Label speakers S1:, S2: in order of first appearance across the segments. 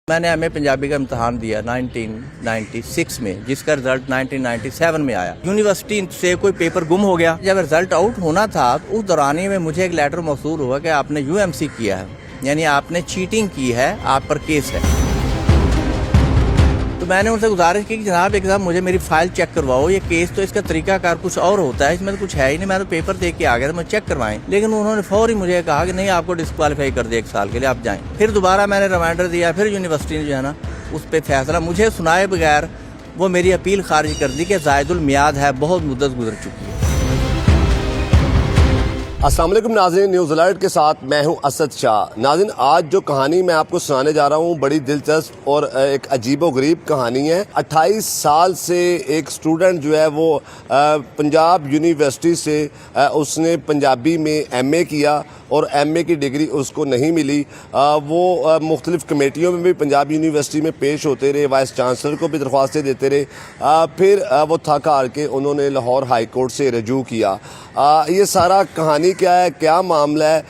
S1: میں نے ایم اے پنجابی کا امتحان دیا 1996 میں، جس کا رزلٹ 1997 میں آیا۔ یونیورسٹی سے کوئی پیپر گم ہو گیا۔ جب رزلٹ آؤٹ ہونا تھا تو اس دورانی میں مجھے ایک لیٹر موصول ہوا کہ آپ نے یو ایم سی کیا ہے، یعنی آپ نے چیٹنگ کی ہے، آپ پر کیس ہے۔ تو میں نے ان سے گزارش کی کہ جناب ایک دم مجھے میری فائل چیک کرواؤ، یہ کیس تو اس کا طریقہ کار کچھ اور ہوتا ہے، اس میں تو کچھ ہے ہی نہیں، میں تو پیپر دیکھ کے آ گیا تھا، مجھے چیک کروائیں۔ لیکن انہوں نے فوری مجھے کہا کہ نہیں، آپ کو ڈسکوالیفائی کر دیا 1 سال کے لیے، آپ جائیں۔ پھر دوبارہ میں نے ریمائنڈر دیا، پھر یونیورسٹی نے جو ہے نا اس پہ فیصلہ مجھے سنائے بغیر وہ میری اپیل خارج کر دی کہ زائد المیعاد ہے، بہت مدت گزر چکی ہے۔
S2: السلام علیکم ناظرین، نیوز الرٹ کے ساتھ میں ہوں اسد شاہ۔ ناظرین، آج جو کہانی میں آپ کو سنانے جا رہا ہوں بڑی دلچسپ اور ایک عجیب و غریب کہانی ہے۔ 28 سال سے ایک اسٹوڈنٹ جو ہے وہ پنجاب یونیورسٹی سے اس نے پنجابی میں ایم اے کیا اور ایم اے کی ڈگری اس کو نہیں ملی۔ وہ مختلف کمیٹیوں میں بھی پنجاب یونیورسٹی میں پیش ہوتے رہے، وائس چانسلر کو بھی درخواستیں دیتے رہے، پھر وہ تھک ہار کے انہوں نے لاہور ہائی کورٹ سے رجوع کیا۔ یہ سارا کہانی کیا ہے، کیا معاملہ ہے؟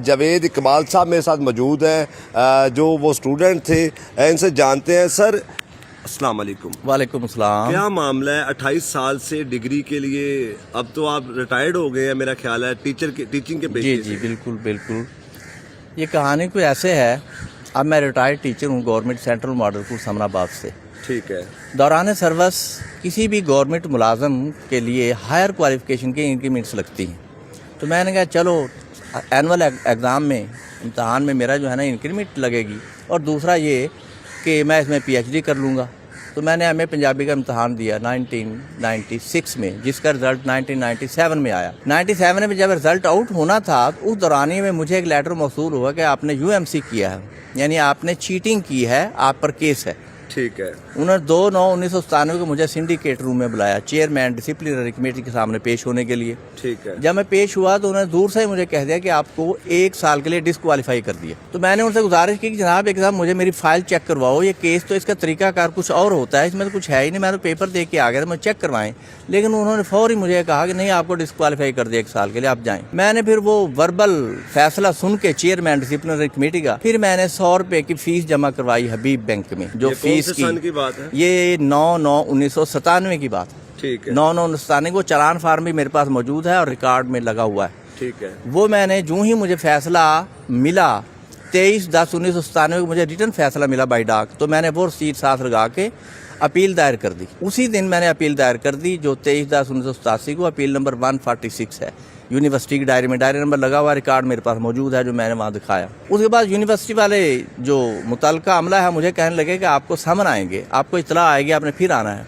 S2: جاوید اقبال صاحب میرے ساتھ موجود ہیں جو وہ اسٹوڈنٹ تھے، ان سے جانتے ہیں۔ سر السلام علیکم۔
S1: وعلیکم السلام۔
S2: کیا معاملہ ہے؟ 28 سال سے ڈگری کے لیے، اب تو آپ ریٹائرڈ ہو گئے ہیں میرا خیال ہے ٹیچنگ کے پیشے سے۔
S1: جی بالکل بالکل، یہ کہانی کوئی ایسے ہے۔ اب میں ریٹائرڈ ٹیچر ہوں گورنمنٹ سینٹرل ماڈل اسکول سمن آباد سے۔
S2: ٹھیک ہے۔
S1: دوران سروس کسی بھی گورنمنٹ ملازم کے لیے ہائر کوالیفیکیشن کی انکریمنٹس لگتی ہیں، تو میں نے کہا چلو اینول ایگزام میں امتحان میں میرا جو ہے نا انکریمنٹ لگے گی، اور دوسرا یہ کہ میں اس میں پی ایچ ڈی کر لوں گا۔ تو میں نے ایم اے پنجابی کا امتحان دیا 1996 میں، جس کا رزلٹ 1997 میں آیا۔ 97 میں جب رزلٹ آؤٹ ہونا تھا تو اس دورانی میں مجھے ایک لیٹر موصول ہوا کہ آپ نے یو ایم سی کیا ہے، یعنی آپ نے چیٹنگ کی ہے، آپ پر کیس ہے۔
S2: ٹھیک ہے۔
S1: انہوں نے 2/9/1997 کو مجھے سنڈیکیٹ روم میں بلایا، چیئرمین ڈسپلنری کمیٹی کے سامنے پیش ہونے کے لیے۔
S2: ٹھیک ہے۔
S1: جب میں پیش ہوا تو انہوں نے دور سے مجھے کہہ دیا کہ آپ کو 1 سال کے لیے ڈسکوالیفائی کر دیا۔ تو میں نے ان سے گزارش کی کہ جناب ایک دم مجھے میری فائل چیک کرواؤ، یہ کیس تو اس کا طریقہ کار کچھ اور ہوتا ہے، اس میں تو کچھ ہے ہی نہیں، میں تو پیپر دیکھ کے آ گیا تھا، مجھے چیک کروائیں۔ لیکن انہوں نے فوری مجھے کہا کہ نہیں، آپ کو ڈسکوالیفائی کر دیا 1 سال کے لیے، آپ جائیں۔ میں نے پھر وہ وربل فیصلہ سن کے چیئرمین ڈسپلنری کمیٹی کا، پھر میں نے 100 روپے کی فیس جمع کروائی حبیب بینک میں، جو فیس
S2: کی بات ہے؟
S1: یہ 9/9/1997 کی بات ہے۔
S2: ٹھیک ہے۔
S1: 9/9/1997 کو چلان فارم بھی میرے پاس موجود ہے اور ریکارڈ میں لگا ہوا ہے۔
S2: ٹھیک ہے۔
S1: وہ میں نے جو ہی مجھے فیصلہ ملا 23/10/1997 کو مجھے ریٹن فیصلہ ملا بائی ڈاک، تو میں نے وہ رسید ساتھ لگا کے اپیل دائر کر دی۔ اسی دن میں نے اپیل دائر کر دی جو 23/10/1987 کو اپیل نمبر 146 ہے، یونیورسٹی کی ڈائری میں، ڈائری نمبر لگا ہوا، ریکارڈ میرے پاس موجود ہے جو میں نے وہاں دکھایا۔ اس کے بعد یونیورسٹی والے جو متعلقہ عملہ ہے مجھے کہنے لگے کہ آپ کو سمن آئیں گے، آپ کو اطلاع آئے گی، آپ نے پھر آنا ہے۔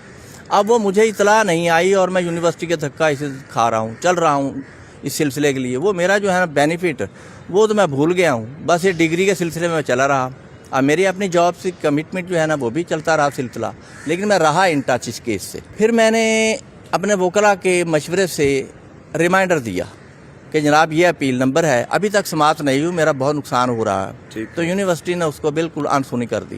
S1: اب وہ مجھے اطلاع نہیں آئی اور میں یونیورسٹی کے دھکا اسے کھا رہا ہوں، چل رہا ہوں اس سلسلے کے لیے۔ وہ میرا جو ہے نا بینیفٹ وہ تو میں بھول گیا ہوں، بس یہ ڈگری کے سلسلے میں چلا رہا۔ اب میری اپنی جاب سے کمٹمنٹ جو ہے نا وہ بھی چلتا رہا سلسلہ، لیکن میں رہا ان ٹچ اس کیس سے۔ پھر میں نے اپنے وکلاء کے مشورے سے ریمائنڈر دیا کہ جناب یہ اپیل نمبر ہے، ابھی تک سماعت نہیں ہوئی، میرا بہت نقصان ہو رہا ہے۔ تو یونیورسٹی نے اس کو بالکل انسونی کر دی۔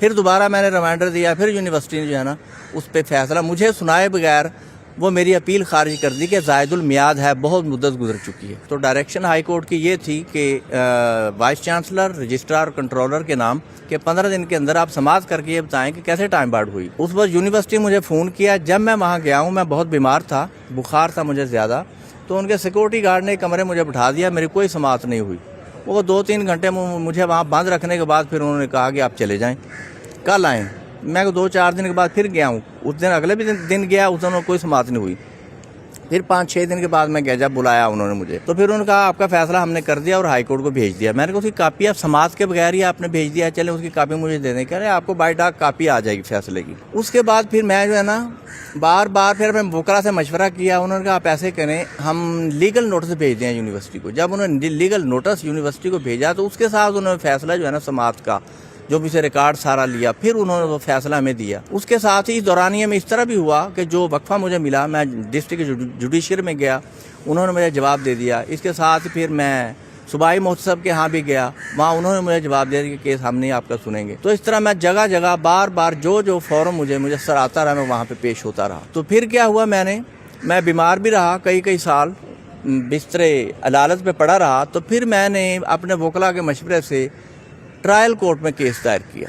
S1: پھر دوبارہ میں نے ریمائنڈر دیا، پھر یونیورسٹی نے جو ہے نا اس پہ فیصلہ مجھے سنائے بغیر وہ میری اپیل خارج کر دی کہ زائد المیعاد ہے، بہت مدت گزر چکی ہے۔ تو ڈائریکشن ہائی کورٹ کی یہ تھی کہ وائس چانسلر، رجسٹرار اور کنٹرولر کے نام کہ 15 دن کے اندر آپ سماعت کر کے یہ بتائیں کہ کیسے ٹائم بارڈ ہوئی۔ اس وقت یونیورسٹی مجھے فون کیا، جب میں وہاں گیا ہوں میں بہت بیمار تھا، بخار تھا مجھے زیادہ، تو ان کے سیکورٹی گارڈ نے کمرے مجھے بٹھا دیا، میری کوئی سماعت نہیں ہوئی۔ وہ 2-3 گھنٹے مجھے وہاں بند رکھنے کے بعد پھر انہوں نے کہا کہ آپ چلے جائیں، کل آئیں۔ میں 2-4 دن کے بعد پھر گیا ہوں، اس دن اگلے بھی دن گیا، اس دن کوئی سماعت نہیں ہوئی۔ پھر 5-6 دن کے بعد میں گیا، جب بلایا انہوں نے مجھے، تو پھر انہوں نے کہا آپ کا فیصلہ ہم نے کر دیا اور ہائی کورٹ کو بھیج دیا۔ میں نے کہا اس کی کاپی آپ سماعت کے بغیر ہی آپ نے بھیج دیا، چلیں اس کی کاپی مجھے دے دیں۔ کہہ رہے آپ کو بائی ڈاک کاپی آ جائے گی فیصلے کی۔ اس کے بعد پھر میں جو ہے نا بار پھر میں وکلاء سے مشورہ کیا، انہوں نے کہا آپ ایسے کریں، ہم لیگل نوٹس بھیج دیں یونیورسٹی کو۔ جب انہوں نے لیگل نوٹس یونیورسٹی کو بھیجا تو اس کے ساتھ انہوں نے فیصلہ جو ہے نا سماعت کا جو بھی سے ریکارڈ سارا لیا، پھر انہوں نے وہ فیصلہ ہمیں دیا۔ اس کے ساتھ ہی دورانیے میں اس طرح بھی ہوا کہ جو وقفہ مجھے ملا، میں ڈسٹرکٹ جوڈیشری میں گیا، انہوں نے مجھے جواب دے دیا۔ اس کے ساتھ پھر میں صوبائی محتسب کے ہاں بھی گیا، وہاں انہوں نے مجھے جواب دیا کہ کیس ہم نہیں آپ کا سنیں گے۔ تو اس طرح میں جگہ جگہ بار جو فورم مجھے سر آتا رہا، میں وہاں پہ پیش ہوتا رہا۔ تو پھر کیا ہوا، میں بیمار بھی رہا، کئی سال بستر عدالت پہ پڑا رہا۔ تو پھر میں نے اپنے وکلاء کے مشورے سے ٹرائل کورٹ میں کیس دائر کیا۔